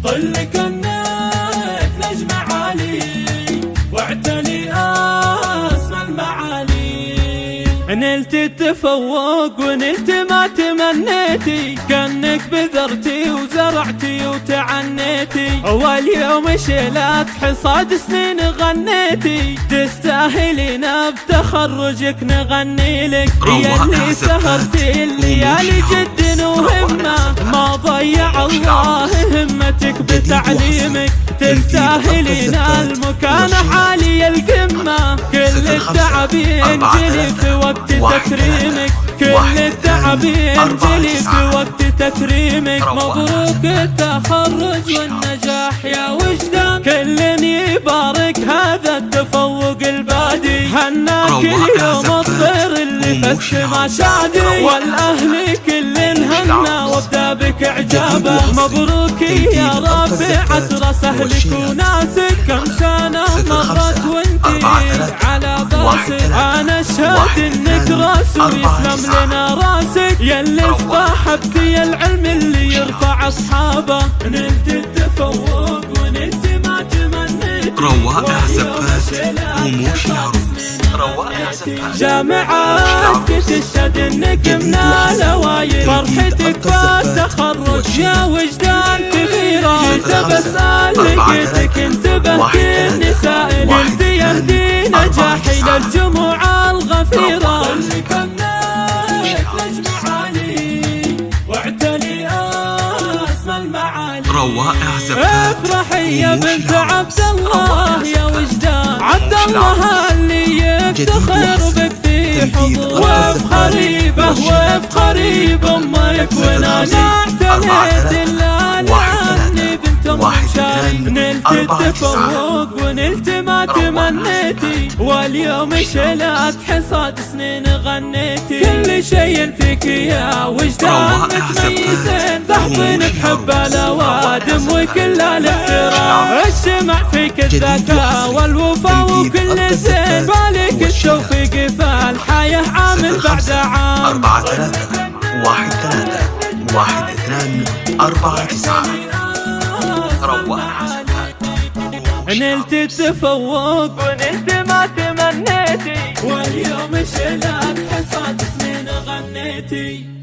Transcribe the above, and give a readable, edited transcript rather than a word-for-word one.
طلك انك نجم عالي واعتلي اسمى المعالي. نلت التفوق ونلت ما تمنيتي، كأنك بذرتي وزرعتي وتعنيتي، واليوم شيلات حصاد سنين غنيتي، تستاهلين بتخرجك نغني لك. يا اللي سهرتي الليالي جد وهمة، ما ضيع الله همتك بتعليمك، تستاهلين المكان عالي القمة، كل التعب ينجلي في وقت تكريمك، كل التعب ينجلي في وقت تكريمك. مبروك التخرج والنجاح يا وجدان، كل يبارك هذا التفوق البادي، هناك اليوم الطير اللي في السما شادي، والاهل كل هنا وابدا بك اعجابه. مبروك يا رافعة راس اهلك وناسك، كم سنة مرت وانتي على باسك، انا اشهد انك راس ويسلم لنا راسك، يلي اصطحبتي العلم اللي يرفع اصحابه. نلت التفوق ونلت ما تمنيت، روائع زفات وموش العروس، روائع زفات. جامعاتك تشهد انك من الاوائل، فرحتك فالتخرج يا وجدان كبيرة. كنت بسأل لقيتك انتبهت النساء، انت يهدي نجاحي للجموع الغفيرة. طلك انك نجم عالي واعتلي اسمى المعالي، روائع زفات. افرحي يا بنت عبد الله يا وجدان، عبد الله اللي يفتخر بك في حضور، وافخري به وافخري بامك، وانا اعتنيت الا لاني بنت ام شاي. نلت التفوق ونلت ما تمنيتي، واليوم شلات حصاد سنين غنيتي، كل شيء فيك يا وجدان متميزين، تحضن بحب الاوادم وكل الاحترام، اجتمع فيك الذكاء والوفا وكل زين، بالك التوفيق فالحياة عامل بعد عام. 4 3 1 3 1 2 4 9. روائع زفات. نلت التفوق ونلت ما تمنيتي، واليوم شلات حصاد سنين غنيتي.